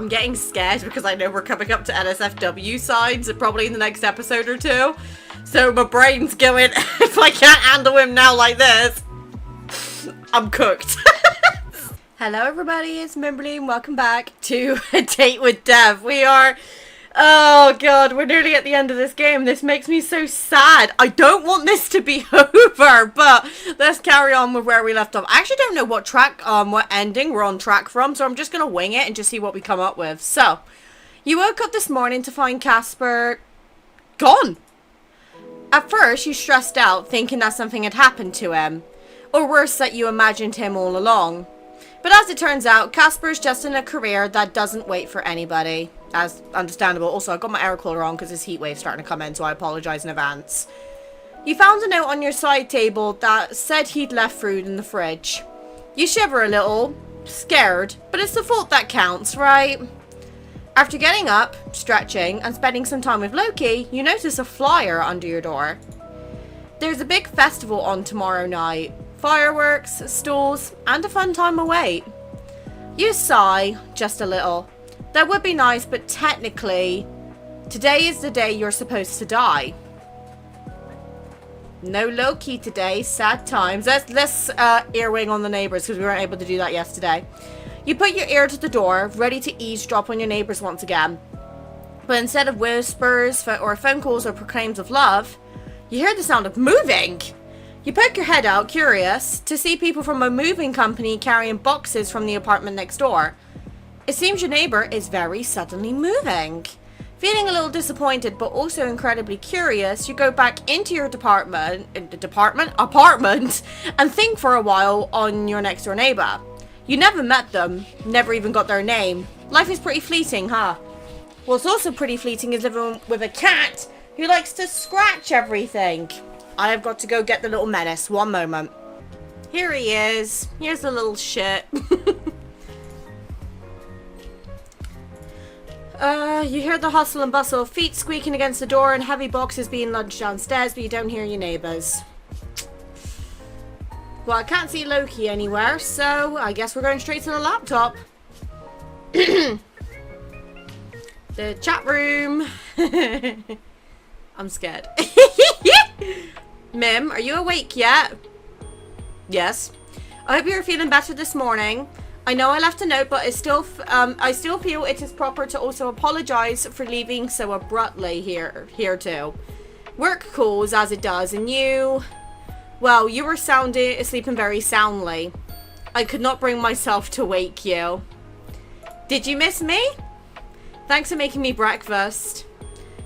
I'm getting scared because I know we're coming up to NSFW signs probably in the next episode or two. So my brain's going, if I can't handle him now like this, I'm cooked. Hello everybody, it's Mimberly and welcome back to A Date with Dev. We are, oh god, we're nearly at the end of this game. This makes me so sad. I don't want this to be over, but let's carry on with where we left off. I actually don't know what track, what ending we're on track from, so I'm just gonna wing it and just see what we come up with. So, you woke up this morning to find Casper gone. At first, you stressed out, thinking that something had happened to him. Or worse, that you imagined him all along. But as it turns out, Casper's just in a career that doesn't wait for anybody. As understandable. Also, I got my air cooler on because this heat wave's starting to come in, so I apologise in advance. You found a note on your side table that said he'd left food in the fridge. You shiver a little, scared, but it's the thought that counts, right? After getting up, stretching, and spending some time with Loki, you notice a flyer under your door. There's a big festival on tomorrow night. Fireworks, stalls, and a fun time away. You sigh, just a little. That would be nice, but technically, today is the day you're supposed to die. No Loki today, sad times. Let's earwing on the neighbors, because we weren't able to do that yesterday. You put your ear to the door, ready to eavesdrop on your neighbors once again. But instead of whispers or phone calls or proclaims of love, you hear the sound of moving. You poke your head out, curious, to see people from a moving company carrying boxes from the apartment next door. It seems your neighbor is very suddenly moving. Feeling a little disappointed, but also incredibly curious, you go back into your apartment, and think for a while on your next door neighbor. You never met them, never even got their name. Life is pretty fleeting, huh? What's also pretty fleeting is living with a cat who likes to scratch everything. I have got to go get the little menace. One moment. Here he is. Here's the little shit. You hear the hustle and bustle, feet squeaking against the door and heavy boxes being lugged downstairs, but you don't hear your neighbours. Well, I can't see Loki anywhere, so I guess we're going straight to the laptop. The chat room. I'm scared. Mim, are you awake yet? Yes. I hope you're feeling better this morning. I know I left a note, but I still feel it is proper to also apologise for leaving so abruptly here too. Work calls as it does, and you... Well, you were sleeping very soundly. I could not bring myself to wake you. Did you miss me? Thanks for making me breakfast.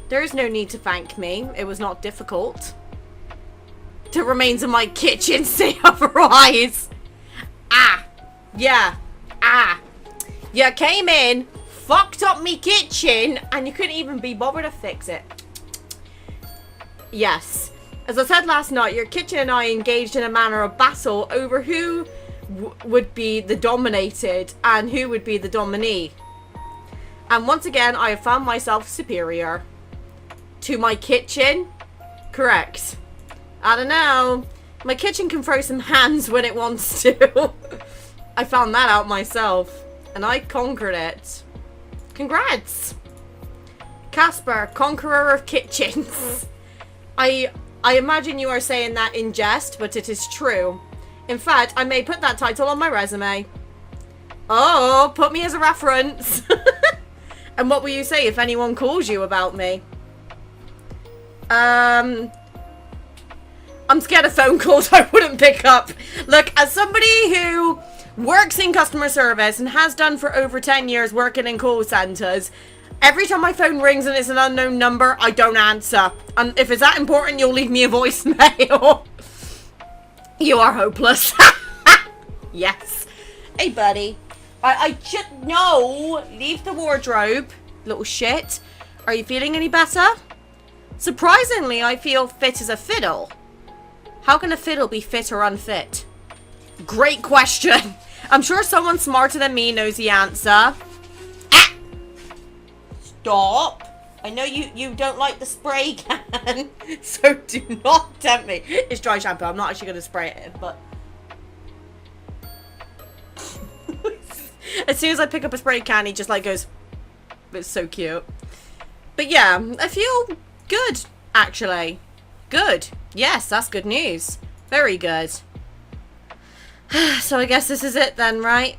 There is no need to thank me. It was not difficult. The remains of my kitchen say otherwise. Ah. Yeah. Ah. You came in, fucked up me kitchen, and you couldn't even be bothered to fix it. Yes. As I said last night, your kitchen and I engaged in a manner of battle over who would be the dominated and who would be the dominee. And once again, I have found myself superior. To my kitchen? Correct. I don't know. My kitchen can throw some hands when it wants to. I found that out myself. And I conquered it. Congrats! Casper, conqueror of kitchens. I imagine you are saying that in jest, but it is true. In fact, I may put that title on my resume. Oh, put me as a reference. And what will you say if anyone calls you about me? I'm scared of phone calls. I wouldn't pick up. Look, as somebody who works in customer service and has done for over 10 years working in call centers, every time my phone rings and it's an unknown number, I don't answer. And if it's that important, you'll leave me a voicemail. You are hopeless. Yes. Hey, buddy. I should know. Leave the wardrobe. Little shit. Are you feeling any better? Surprisingly, I feel fit as a fiddle. How can a fiddle be fit or unfit? Great question. I'm sure someone smarter than me knows the answer. Ah! Stop. I know you don't like the spray can, so do not tempt me. It's dry shampoo. I'm not actually going to spray it, but... As soon as I pick up a spray can, he just like goes... It's so cute. But yeah, I feel good, actually. Good. Yes, that's good news. Very good. So I guess this is it then, right?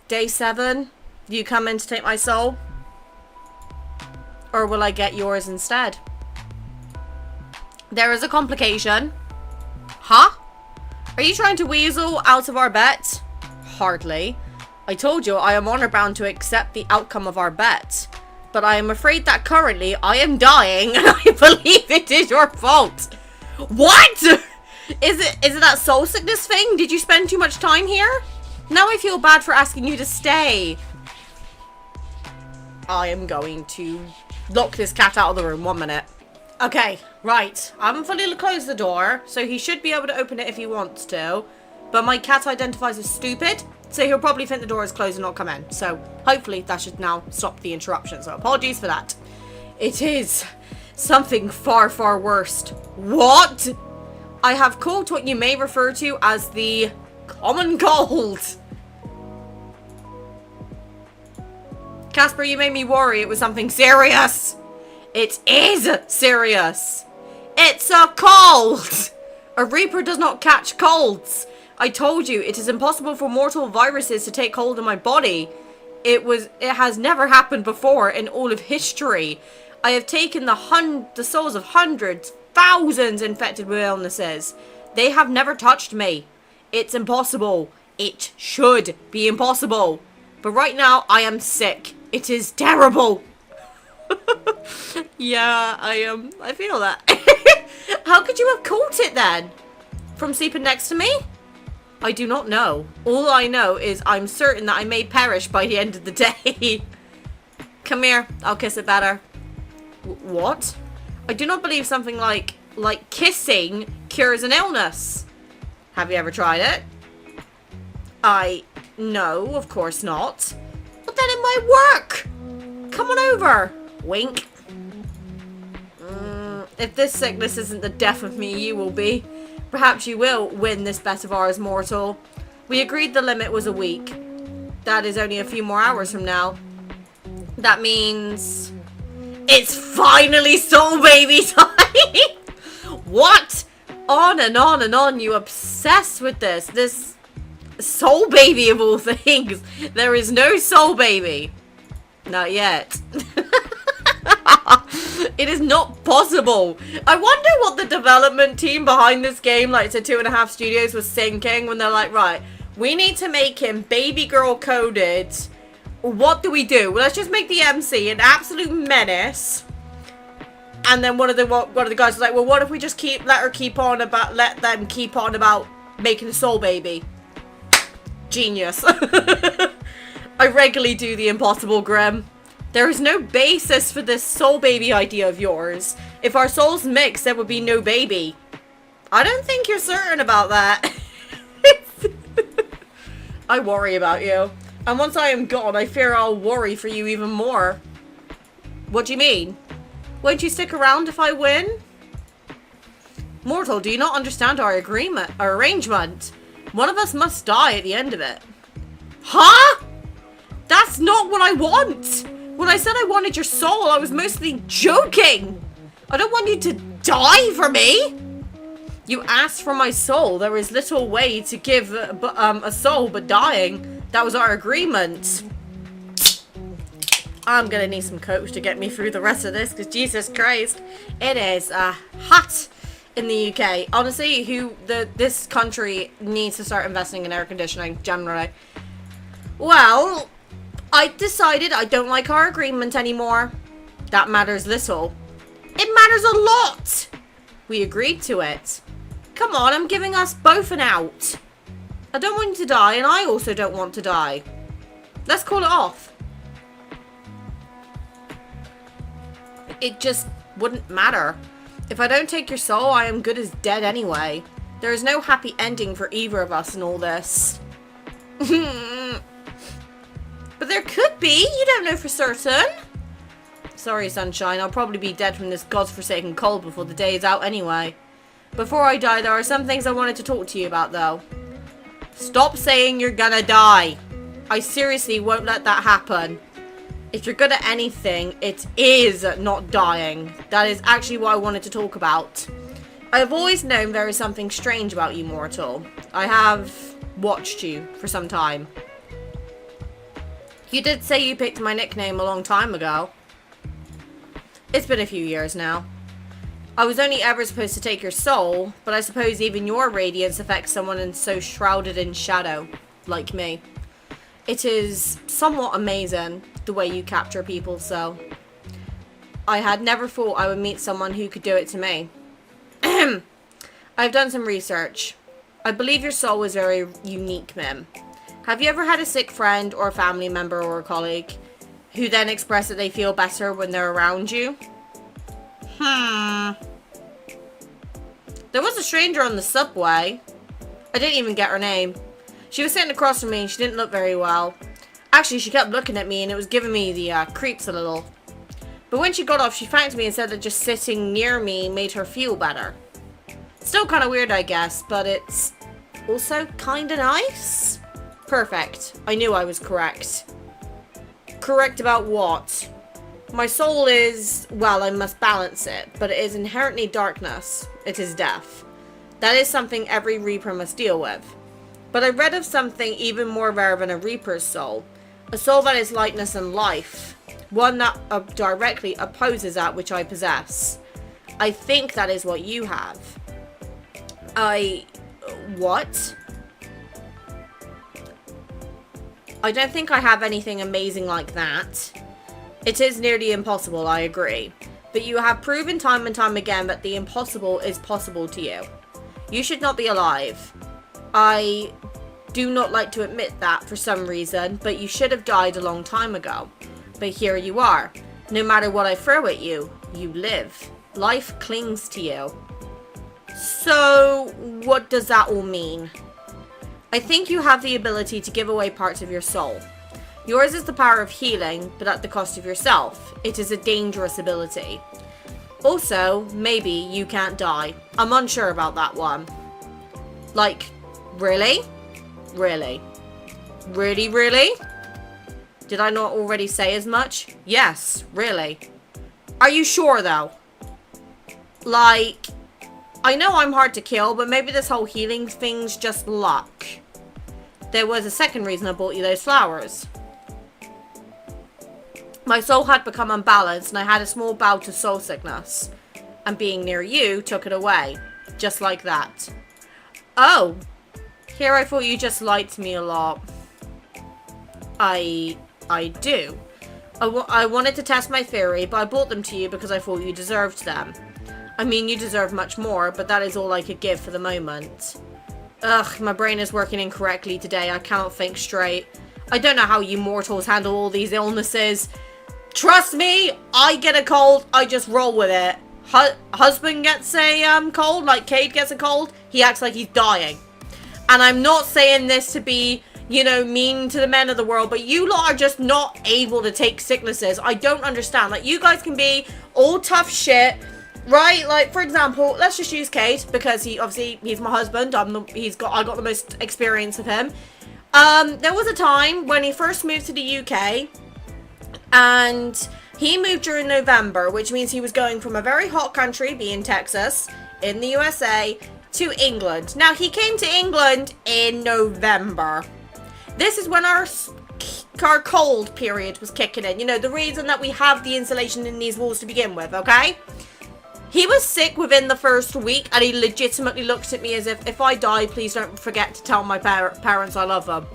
Day 7. You come in to take my soul? Or will I get yours instead? There is a complication. Huh? Are you trying to weasel out of our bet? Hardly. I told you I am honor bound to accept the outcome of our bet. But I am afraid that currently I am dying and I believe it is your fault. What? Is it that soul sickness thing? Did you spend too much time here? Now I feel bad for asking you to stay. I am going to lock this cat out of the room. 1 minute. Okay, right. I haven't fully closed the door, so he should be able to open it if he wants to. But my cat identifies as stupid, so he'll probably think the door is closed and not come in. So hopefully that should now stop the interruption. So apologies for that. It is something far, far worse. What? I have caught what you may refer to as the common cold. Casper, you made me worry it was something serious. It is serious. It's a cold. A Reaper does not catch colds. I told you, it is impossible for mortal viruses to take hold of my body. It has never happened before in all of history. I have taken the souls of hundreds, thousands infected with illnesses. They have never touched me. It's impossible. It should be impossible. But right now, I am sick. It is terrible. Yeah, I feel that. How could you have caught it then? From sleeping next to me? I do not know. All I know is I'm certain that I may perish by the end of the day. Come here, I'll kiss it better. What? I do not believe something like kissing cures an illness. Have you ever tried it? No, of course not. But then it might work. Come on over. Wink. If this sickness isn't the death of me, you will be. Perhaps you will win this bet of ours, mortal. We agreed the limit was a week. That is only a few more hours from now. That means it's finally soul baby time. What? On and on and on. You obsessed with this soul baby of all things. There is no soul baby. Not yet. It is not possible. I wonder what the development team behind this game, like to 2.5 Studios, was thinking when they're like, right, we need to make him baby girl coded. What do we do? Well, let's just make the MC an absolute menace. And then one of the guys was like, well, what if we just let them keep on about making a soul baby? Genius. I regularly do the impossible, Grim. There is no basis for this soul baby idea of yours. If our souls mix, there would be no baby. I don't think you're certain about that. I worry about you. And once I am gone, I fear I'll worry for you even more. What do you mean? Won't you stick around if I win? Mortal, do you not understand our arrangement? One of us must die at the end of it. Huh? That's not what I want! When I said I wanted your soul, I was mostly joking! I don't want you to die for me! You asked for my soul. There is little way to give a soul but dying. That was our agreement. I'm gonna need some coach to get me through the rest of this, because Jesus Christ, it is hot in the UK. Honestly, this country needs to start investing in air conditioning, generally. Well, I decided I don't like our agreement anymore. That matters little. It matters a lot! We agreed to it. Come on, I'm giving us both an out. I don't want you to die, and I also don't want to die. Let's call it off. It just wouldn't matter. If I don't take your soul, I am good as dead anyway. There is no happy ending for either of us in all this. But there could be. You don't know for certain. Sorry, sunshine. I'll probably be dead from this godforsaken cold before the day is out anyway. Before I die, there are some things I wanted to talk to you about, though. Stop saying you're gonna die. I seriously won't let that happen. If you're good at anything, it is not dying. That is actually what I wanted to talk about. I've always known there is something strange about you, mortal. I have watched you for some time. You did say you picked my nickname a long time ago. It's been a few years now. I was only ever supposed to take your soul, but I suppose even your radiance affects someone so shrouded in shadow, like me. It is somewhat amazing the way you capture people, so I had never thought I would meet someone who could do it to me. I've done some research. I believe your soul is very unique, Mim. Have you ever had a sick friend or a family member or a colleague who then express that they feel better when they're around you? There was a stranger on the subway. I didn't even get her name. She was sitting across from me and she didn't look very well. Actually, she kept looking at me and it was giving me the creeps a little. But when she got off, she thanked me and said that just sitting near me made her feel better. Still kind of weird, I guess, but it's also kind of nice. Perfect. I knew I was correct. Correct about what? My soul is, well, I must balance it, but it is inherently darkness. It is death. That is something every Reaper must deal with. But I read of something even more rare than a Reaper's soul. A soul that is lightness and life. One that directly opposes that which I possess. I think that is what you have. What? I don't think I have anything amazing like that. It is nearly impossible, I agree. But you have proven time and time again that the impossible is possible to you. You should not be alive. I do not like to admit that for some reason, but you should have died a long time ago. But here you are. No matter what I throw at you, you live. Life clings to you. So, what does that all mean? I think you have the ability to give away parts of your soul. Yours is the power of healing, but at the cost of yourself. It is a dangerous ability. Also, maybe you can't die. I'm unsure about that one. Like, really? Really? Really, really? Did I not already say as much? Yes, really. Are you sure, though? Like, I know I'm hard to kill, but maybe this whole healing thing's just luck. There was a second reason I bought you those flowers. My soul had become unbalanced and I had a small bout of soul sickness. And being near you took it away. Just like that. Oh. Here I thought you just liked me a lot. I do. I wanted to test my theory, but I bought them to you because I thought you deserved them. I mean, you deserve much more, but that is all I could give for the moment. Ugh, my brain is working incorrectly today. I can't think straight. I don't know how you mortals handle all these illnesses. Trust me, I get a cold, I just roll with it. Husband gets a cold, like Cade gets a cold, he acts like he's dying. And I'm not saying this to be, you know, mean to the men of the world, but you lot are just not able to take sicknesses. I don't understand. Like, you guys can be all tough shit, right? Like, for example, let's just use Cade, because he's my husband. I got the most experience of him. There was a time when he first moved to the UK, and he moved during November, which means he was going from a very hot country, being Texas, in the USA, to England. Now, he came to England in November. This is when our cold period was kicking in. You know, the reason that we have the insulation in these walls to begin with, okay? He was sick within the first week, and he legitimately looked at me as if I die, please don't forget to tell my parents I love them.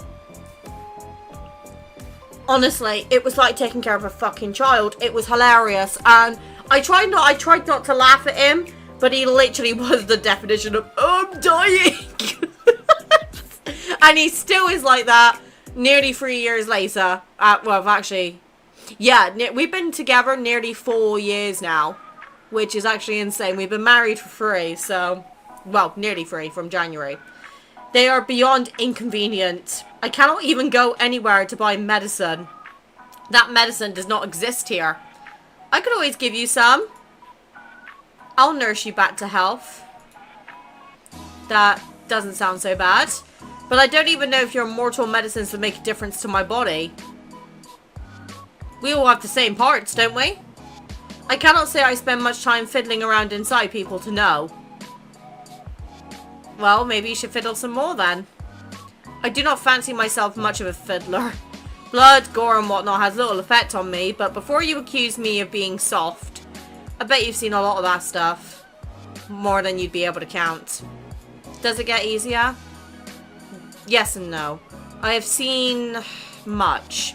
Honestly, it was like taking care of a fucking child. It was hilarious, and I tried not to laugh at him, but he literally was the definition of, oh, I'm dying. And he still is like that nearly 3 years later. Well, actually, yeah, we've been together nearly 4 years now, which is actually insane. We've been married for 3, so, well, nearly 3 from January. They are beyond inconvenient. I cannot even go anywhere to buy medicine. That medicine does not exist here. I could always give you some. I'll nurse you back to health. That doesn't sound so bad. But I don't even know if your mortal medicines would make a difference to my body. We all have the same parts, don't we? I cannot say I spend much time fiddling around inside people to know. Well, maybe you should fiddle some more then. I do not fancy myself much of a fiddler. Blood, gore and whatnot has little effect on me, but before you accuse me of being soft, I bet you've seen a lot of that stuff. More than you'd be able to count. Does it get easier? Yes and no. I have seen much.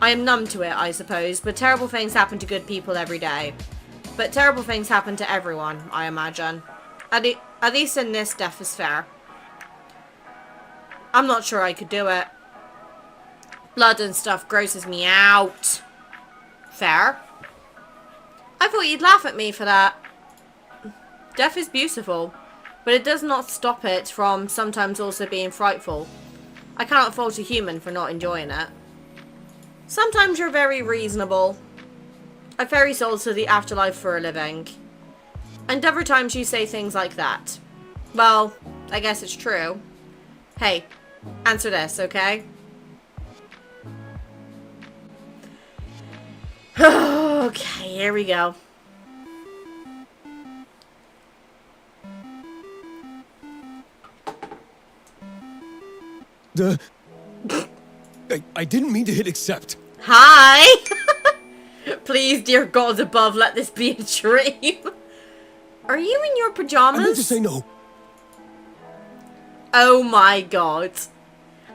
I am numb to it, I suppose, but terrible things happen to good people every day. But terrible things happen to everyone, I imagine. At least in this, death is fair. I'm not sure I could do it. Blood and stuff grosses me out. Fair. I thought you'd laugh at me for that. Death is beautiful, but it does not stop it from sometimes also being frightful. I cannot fault a human for not enjoying it. Sometimes you're very reasonable. I ferry souls to the afterlife for a living. And other times you say things like that. Well, I guess it's true. Hey, answer this, okay? Okay, here we go. I didn't mean to hit accept. Hi! Please, dear gods above, let this be a dream. Are you in your pajamas? I meant to say no. Oh my god.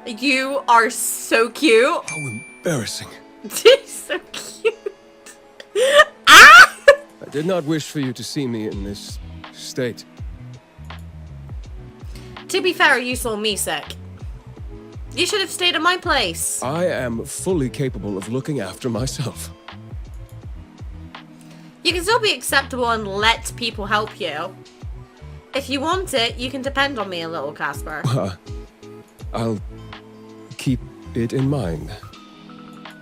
You are so cute. How embarrassing. So cute. Ah! I did not wish for you to see me in this state. To be fair, you saw me sick. You should have stayed at my place. I am fully capable of looking after myself. You can still be acceptable and let people help you. If you want it, you can depend on me a little, Casper. I'll keep it in mind.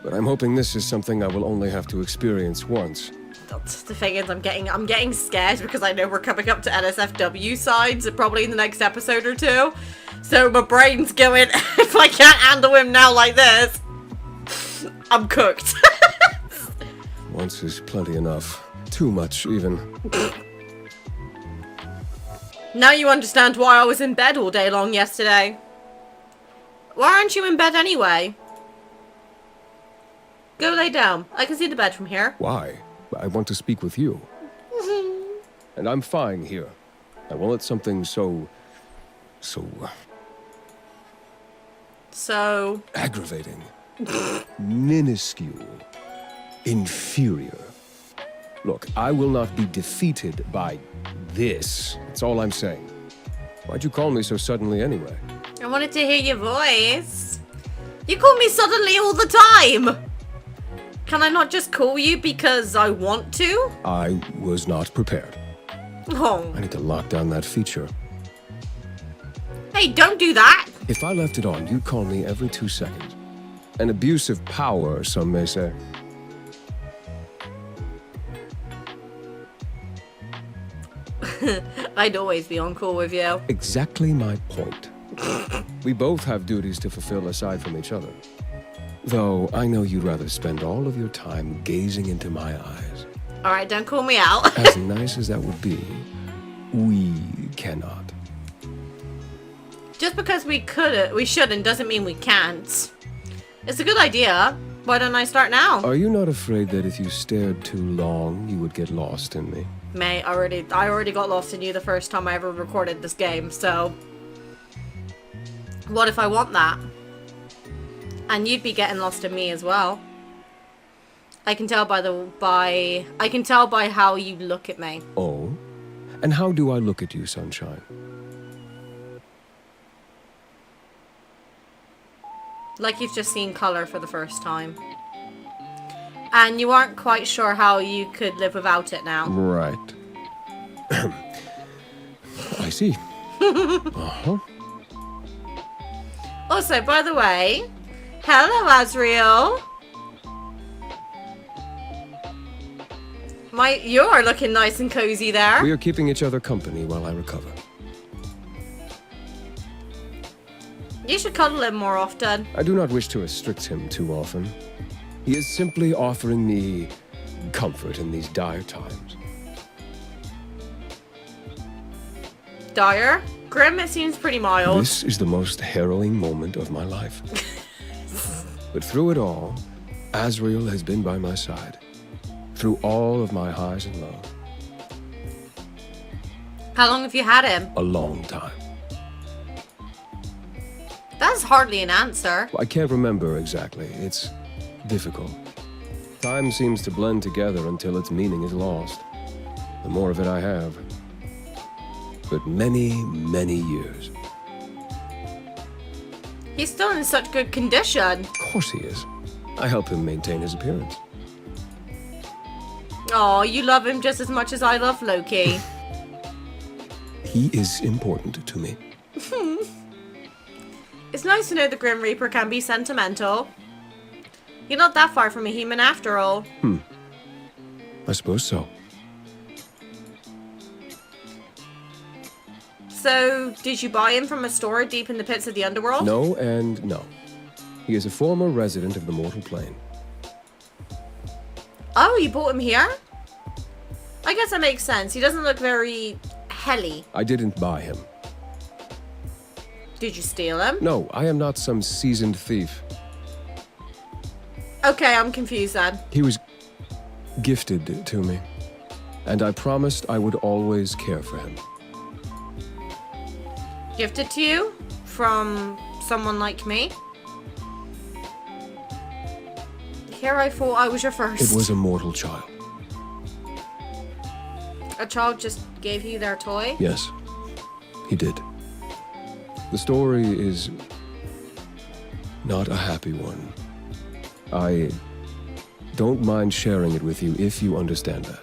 But I'm hoping this is something I will only have to experience once. The thing is, I'm getting scared because I know we're coming up to NSFW sides probably in the next episode or two. So my brain's going, if I can't handle him now like this, I'm cooked. Once is plenty enough. Too much, even. Now you understand why I was in bed all day long yesterday. Why aren't you in bed anyway? Go lay down. I can see the bed from here. Why? I want to speak with you. And I'm fine here. I wanted something so aggravating. Minuscule. Inferior. Look, I will not be defeated by this. That's all I'm saying. Why'd you call me so suddenly anyway? I wanted to hear your voice. You call me suddenly all the time. Can I not just call you because I want to? I was not prepared. Oh. I need to lock down that feature. Hey, don't do that. If I left it on, you'd call me every 2 seconds. An abuse of power, some may say. I'd always be on call with you. Exactly my point. We both have duties to fulfill aside from each other. Though I know you'd rather spend all of your time gazing into my eyes. Alright, don't call me out. As nice as that would be, we cannot. Just because we shouldn't doesn't mean we can't. It's a good idea. Why don't I start now? Are you not afraid that if you stared too long, you would get lost in me? Mate, I already got lost in you the first time I ever recorded this game, so... What if I want that? And you'd be getting lost in me as well. I can tell by how you look at me. Oh? And how do I look at you, Sunshine? Like you've just seen color for the first time. And you aren't quite sure how you could live without it now. Right. I see. Uh-huh. Also, by the way, hello, Azriel. You're looking nice and cozy there. We are keeping each other company while I recover. You should cuddle him more often. I do not wish to restrict him too often. He is simply offering me comfort in these dire times. Dire? Grim, it seems pretty mild. This is the most harrowing moment of my life. But through it all, Azrael has been by my side. Through all of my highs and lows. How long have you had him? A long time. That's hardly an answer. I can't remember exactly. It's difficult. Time seems to blend together until its meaning is lost. The more of it I have. But many, many years. He's still in such good condition. Of course he is. I help him maintain his appearance. Oh, you love him just as much as I love Loki. He is important to me. It's nice to know the Grim Reaper can be sentimental. You're not that far from a human after all. I suppose so. So, did you buy him from a store deep in the pits of the underworld? No and no. He is a former resident of the mortal plane. Oh, you bought him here? I guess that makes sense. He doesn't look very helly. I didn't buy him. Did you steal him? No, I am not some seasoned thief. Okay, I'm confused then. He was gifted to me, and I promised I would always care for him. Gifted to you? From someone like me? Here I thought I was your first. It was a mortal child. A child just gave you their toy? Yes, he did. The story is not a happy one. I don't mind sharing it with you if you understand that.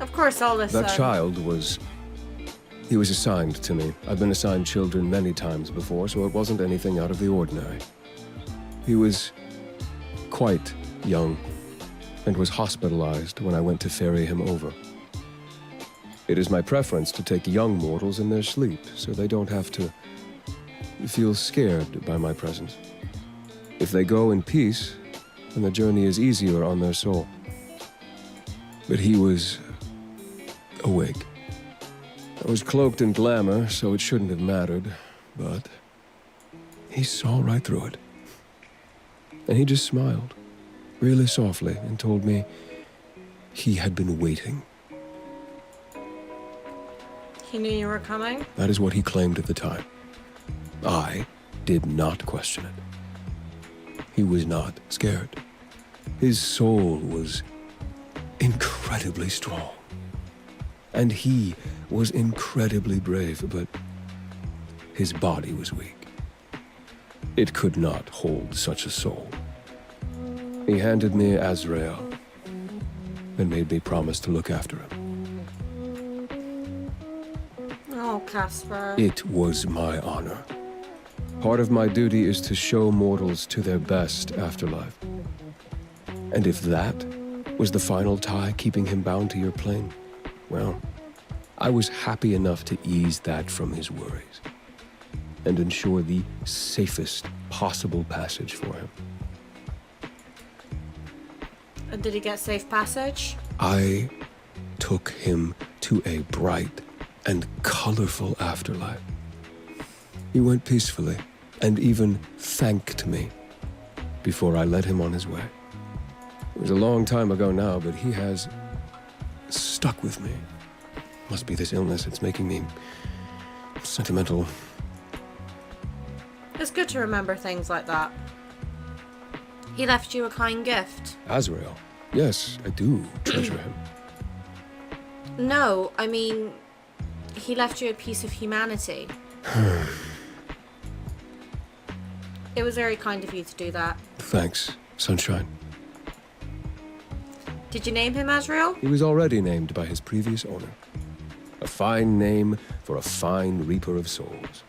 Of course, I'll listen. That child was... He was assigned to me. I've been assigned children many times before, so it wasn't anything out of the ordinary. He was quite young and was hospitalized when I went to ferry him over. It is my preference to take young mortals in their sleep, so they don't have to feel scared by my presence. If they go in peace, then the journey is easier on their soul. But he was awake. I was cloaked in glamour, so it shouldn't have mattered, but he saw right through it. And he just smiled, really softly, and told me he had been waiting. He knew you were coming? That is what he claimed at the time. I did not question it. He was not scared. His soul was incredibly strong. And he was incredibly brave, but his body was weak. It could not hold such a soul. He handed me Azrael and made me promise to look after him. Oh, Casper. It was my honor. Part of my duty is to show mortals to their best afterlife. And if that was the final tie keeping him bound to your plane, well, I was happy enough to ease that from his worries and ensure the safest possible passage for him. And did he get safe passage? I took him to a bright and colorful afterlife. He went peacefully and even thanked me before I led him on his way. It was a long time ago now, but he has stuck with me. Must be this illness, it's making me sentimental. It's good to remember things like that. He left you a kind gift. Azrael. Yes, I do treasure him. No, I mean, he left you a piece of humanity. It was very kind of you to do that. Thanks, Sunshine. Did you name him Azrael? He was already named by his previous owner. A fine name for a fine reaper of souls.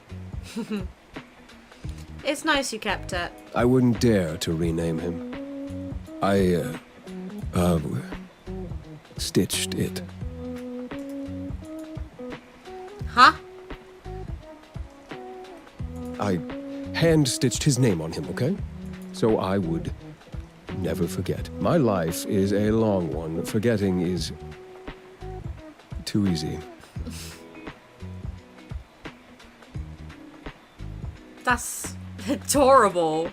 It's nice you kept it. I wouldn't dare to rename him. I, stitched it. Huh? I hand-stitched his name on him, okay? so I would never forget. My life is a long one. Forgetting is too easy. That's adorable.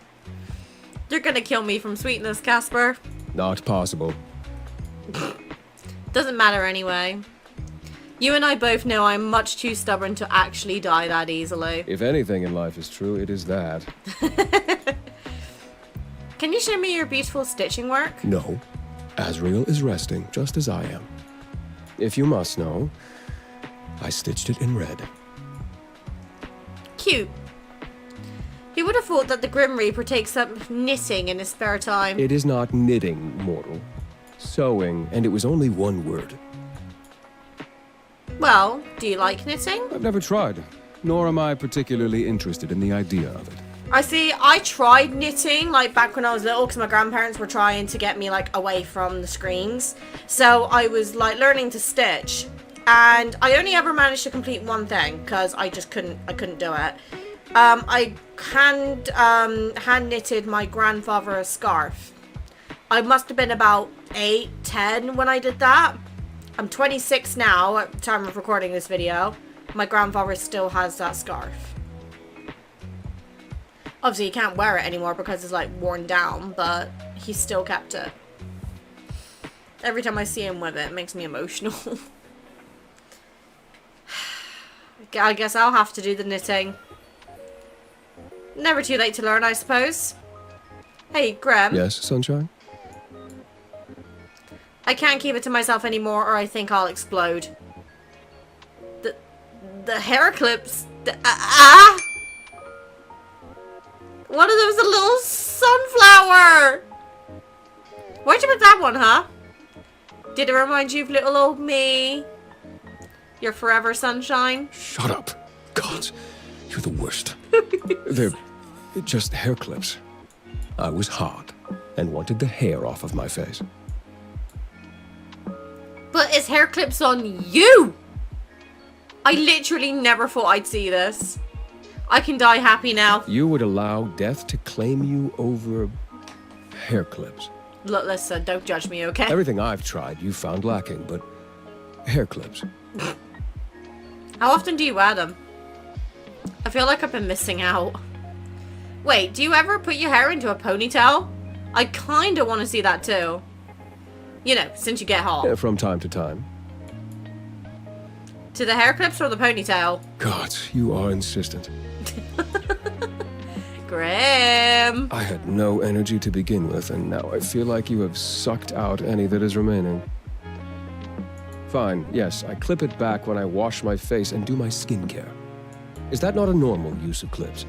You're gonna kill me from sweetness, Casper. Not possible. Doesn't matter anyway. You and I both know I'm much too stubborn to actually die that easily. If anything in life is true, it is that. Can you show me your beautiful stitching work? No. Asriel is resting, just as I am. If you must know, I stitched it in red. Cute. Who would have thought that the Grim Reaper takes up knitting in his spare time? It is not knitting, mortal. Sewing, and it was only one word. Well, do you like knitting? I've never tried, nor am I particularly interested in the idea of it. I see, I tried knitting, like, back when I was little, because my grandparents were trying to get me, like, away from the screens. So I was, like, learning to stitch. And I only ever managed to complete one thing, because I just couldn't do it. I hand knitted my grandfather a scarf. I must have been about 8, 10 when I did that. I'm 26 now at the time of recording this video. My grandfather still has that scarf. Obviously, he can't wear it anymore because it's like worn down, but he still kept it. Every time I see him with it, it makes me emotional. I guess I'll have to do the knitting. Never too late to learn, I suppose. Hey, Graham. Yes, Sunshine? I can't keep it to myself anymore or I think I'll explode. The hair clips. What are those? A little sunflower! Why'd you pick that one, huh? Did it remind you of little old me? Your forever sunshine? Shut up. God, you're the worst. They're just hair clips. I was hot and wanted the hair off of my face. But it's hair clips on you! I literally never thought I'd see this. I can die happy now. You would allow death to claim you over hair clips. Look, listen, don't judge me, okay? Everything I've tried you found lacking, but hair clips. How often do you wear them? I feel like I've been missing out. Wait, do you ever put your hair into a ponytail? I kinda want to see that too. You know, since you get hot. Yeah, from time to time. To the hair clips or the ponytail? God, you are insistent. Grim. I had no energy to begin with, and now I feel like you have sucked out any that is remaining. Fine, yes, I clip it back when I wash my face and do my skincare. Is that not a normal use of clips?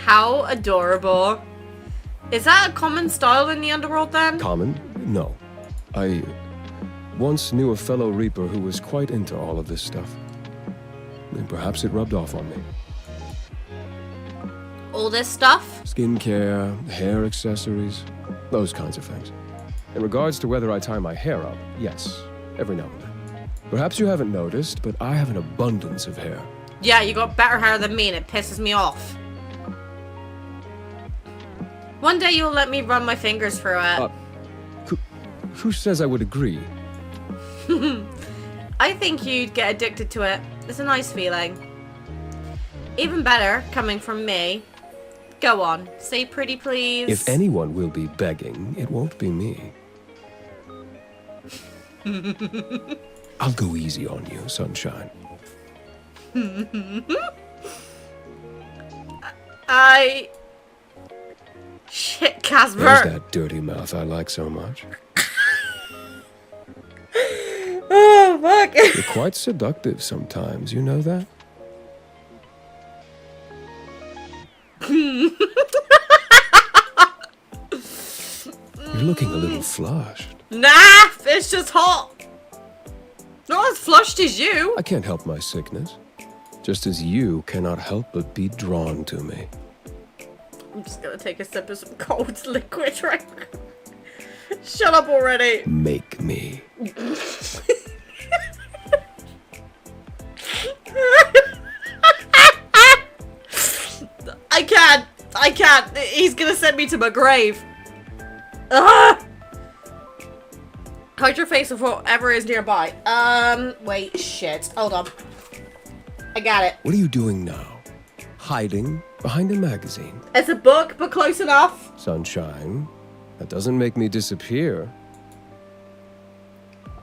How adorable. Is that a common style in the underworld then? Common? No. I once knew a fellow Reaper who was quite into all of this stuff. And perhaps it rubbed off on me. All this stuff? Skincare, hair accessories, those kinds of things. In regards to whether I tie my hair up, yes, every now and then. Perhaps you haven't noticed, but I have an abundance of hair. Yeah, you got better hair than me and it pisses me off. One day you'll let me run my fingers through it. Who says I would agree? I think you'd get addicted to it. It's a nice feeling. Even better, coming from me. Go on, say pretty please. If anyone will be begging, it won't be me. I'll go easy on you, Sunshine. Shit, Casper. There's that dirty mouth I like so much. Oh, fuck. You're quite seductive sometimes, you know that? You're looking a little flushed. Nah, it's just hot. Not as flushed as you. I can't help my sickness, just as you cannot help but be drawn to me. I'm just gonna take a sip of some cold liquid right now. Shut up already. Make me. I can't. I can't. He's gonna send me to my grave. Ugh! Hide your face with whatever is nearby. Wait, shit. Hold on. I got it. What are you doing now? Hiding behind a magazine? It's a book, but close enough. Sunshine, that doesn't make me disappear.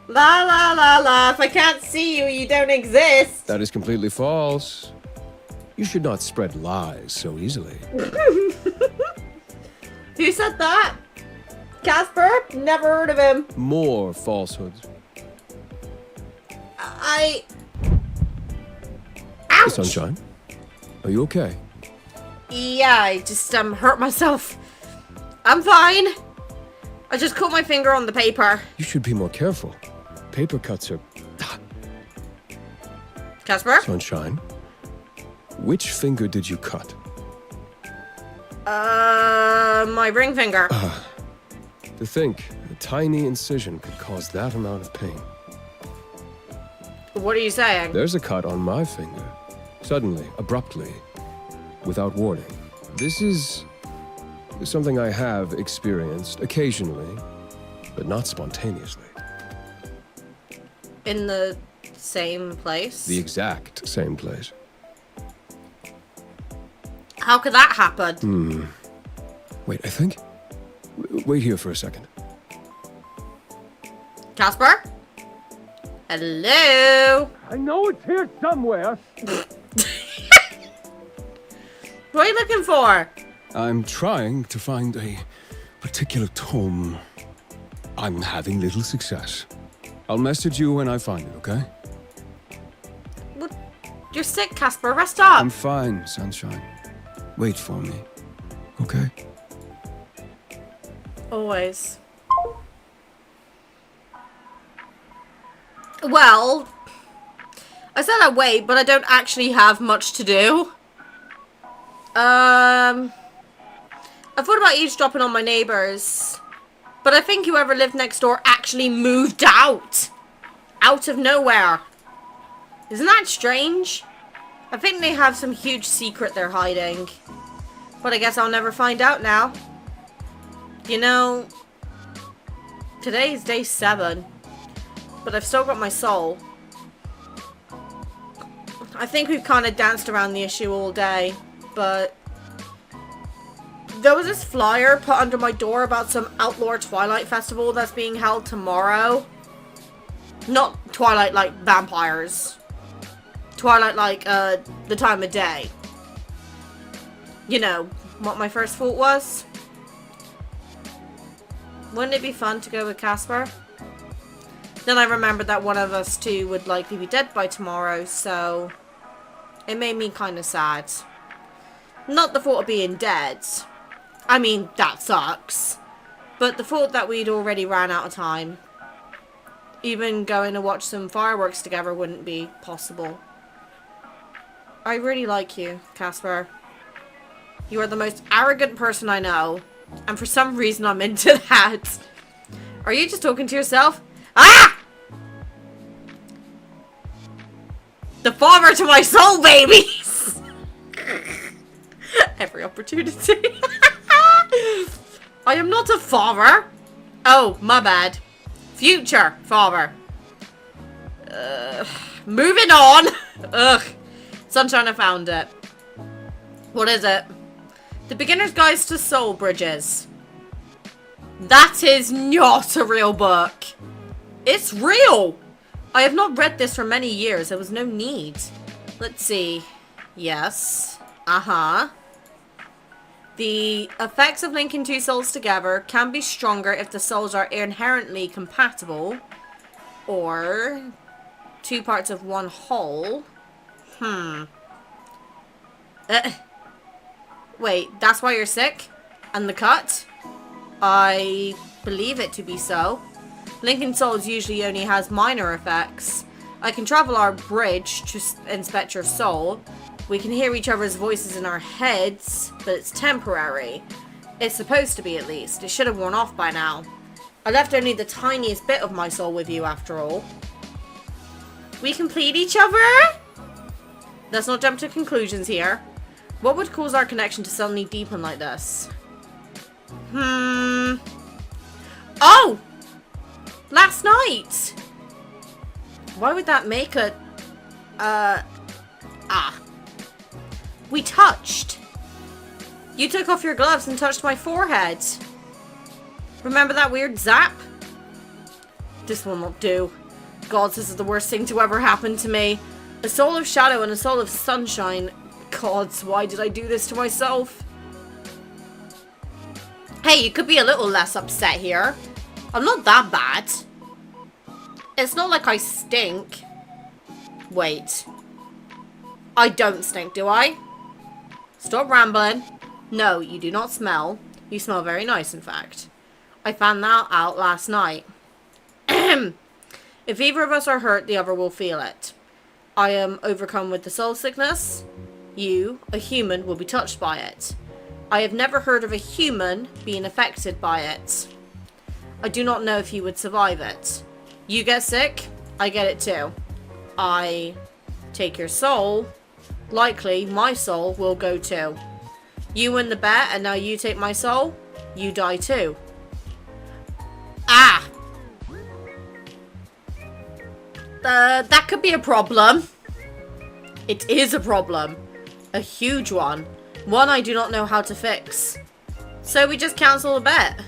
La la la la. If I can't see you, you don't exist. That is completely false. You should not spread lies so easily. Who said that? Casper? Never heard of him. More falsehoods. Ouch! Sunshine, are you okay? Yeah, I just hurt myself. I'm fine. I just cut my finger on the paper. You should be more careful. Paper cuts are... Casper? Sunshine, which finger did you cut? My ring finger. To think, a tiny incision could cause that amount of pain. What are you saying? There's a cut on my finger. Suddenly, abruptly, without warning. This is something I have experienced occasionally, but not spontaneously. In the same place? The exact same place. How could that happen? Wait, I think... Wait here for a second. Casper? Hello? I know it's here somewhere. What are you looking for? I'm trying to find a particular tome. I'm having little success. I'll message you when I find it, okay? What? You're sick, Casper. Rest up. I'm fine, Sunshine. Wait for me, okay? Always. Well, I said I'd wait, but I don't actually have much to do. I thought about eavesdropping on my neighbors, but I think whoever lived next door actually moved out. Out of nowhere. Isn't that strange? I think they have some huge secret they're hiding. But I guess I'll never find out now. You know, today's day 7, but I've still got my soul. I think we've kind of danced around the issue all day, but there was this flyer put under my door about some outlaw Twilight festival that's being held tomorrow. Not Twilight like vampires. Twilight like the time of day. You know, what my first thought was? Wouldn't it be fun to go with Casper? Then I remembered that one of us two would likely be dead by tomorrow, so it made me kind of sad. Not the thought of being dead. I mean, that sucks. But the thought that we'd already ran out of time. Even going to watch some fireworks together wouldn't be possible. I really like you, Casper. You are the most arrogant person I know. And for some reason I'm into that. Are you just talking to yourself? Ah! The father to my soul, babies! Every opportunity. I am not a father. Oh, my bad. Future father. Moving on. Ugh. Sunshine, I found it. What is it? The Beginner's Guide to Soul Bridges. That is not a real book. It's real. I have not read this for many years. There was no need. Let's see. Yes. The effects of linking two souls together can be stronger if the souls are inherently compatible. Or two parts of one whole. Wait, that's why you're sick? And the cut? I believe it to be so. Linking souls usually only has minor effects. I can travel our bridge to inspect your soul. We can hear each other's voices in our heads, but it's temporary. It's supposed to be, at least. It should have worn off by now. I left only the tiniest bit of my soul with you, after all. We complete each other? Let's not jump to conclusions here. What would cause our connection to suddenly deepen like this? Oh! Last night! Why would that make a... We touched! You took off your gloves and touched my forehead. Remember that weird zap? This will not do. Gods, this is the worst thing to ever happen to me. A soul of shadow and a soul of sunshine. Gods, why did I do this to myself? Hey, you could be a little less upset here. I'm not that bad. It's not like I stink. Wait. I don't stink, do I? Stop rambling. No, you do not smell. You smell very nice, in fact. I found that out last night. If either of us are hurt, the other will feel it. I am overcome with the soul sickness. You, a human, will be touched by it. I have never heard of a human being affected by it. I do not know if you would survive it. You get sick, I get it too. I take your soul. Likely, my soul will go too. You win the bet, and now you take my soul. You die too. Ah! That could be a problem. It is a problem. A huge one. One I do not know how to fix. So we just cancel the bet.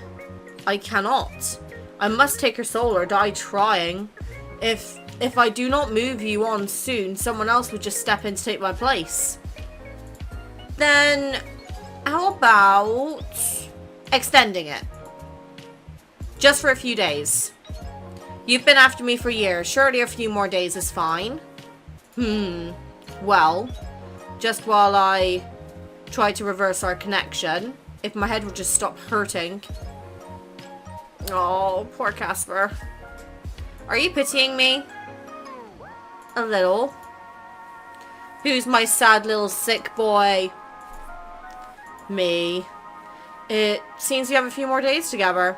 I cannot. I must take her soul or die trying. If I do not move you on soon, someone else would just step in to take my place. Then, how about extending it? Just for a few days. You've been after me for years. Surely a few more days is fine. Well, just while I try to reverse our connection, if my head would just stop hurting. Oh, poor Casper. Are you pitying me? A little. Who's my sad little sick boy? Me. It seems we have a few more days together.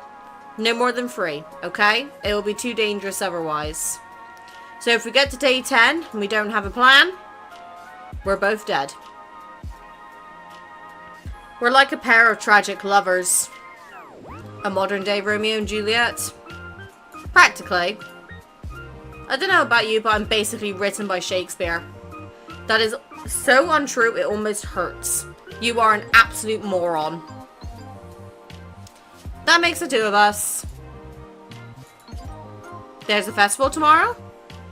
No more than 3, okay? It will be too dangerous otherwise. So if we get to day 10 and we don't have a plan, we're both dead. We're like a pair of tragic lovers. A modern day Romeo and Juliet. Practically. I don't know about you, but I'm basically written by Shakespeare. That is so untrue, it almost hurts. You are an absolute moron. That makes the 2 of us. There's a festival tomorrow?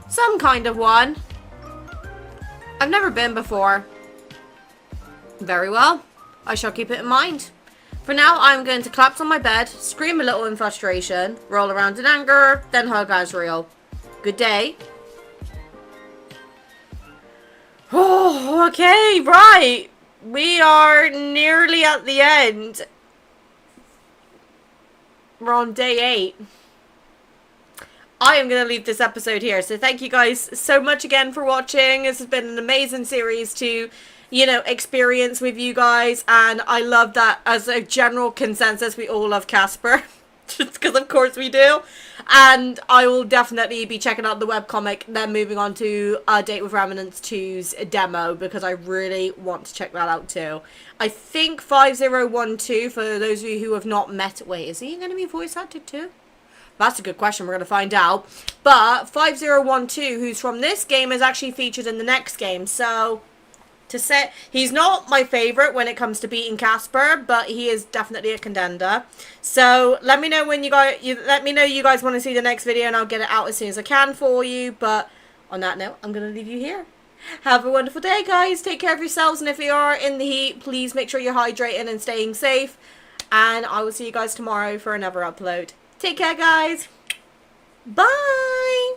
Some kind of one. I've never been before. Very well. I shall keep it in mind. For now, I'm going to collapse on my bed, scream a little in frustration, roll around in anger, then hug Azrael. Good day. Oh, okay, right. We are nearly at the end. We're on day 8. I am going to leave this episode here. So thank you guys so much again for watching. This has been an amazing series to, you know, experience with you guys. And I love that as a general consensus, we all love Casper. Just because of course we do. And I will definitely be checking out the webcomic, then moving on to Date with Remnants 2's demo, because I really want to check that out too. I think 5012, for those of you who have not met... Wait, is he going to be voice acted too? That's a good question. We're going to find out. But 5012, who's from this game, is actually featured in the next game. So, to say... He's not my favourite when it comes to beating Casper, but he is definitely a contender. So, let me know when you guys... let me know you guys want to see the next video, and I'll get it out as soon as I can for you. But, on that note, I'm going to leave you here. Have a wonderful day, guys. Take care of yourselves, and if you are in the heat, please make sure you're hydrating and staying safe. And I will see you guys tomorrow for another upload. Take care, guys. Bye.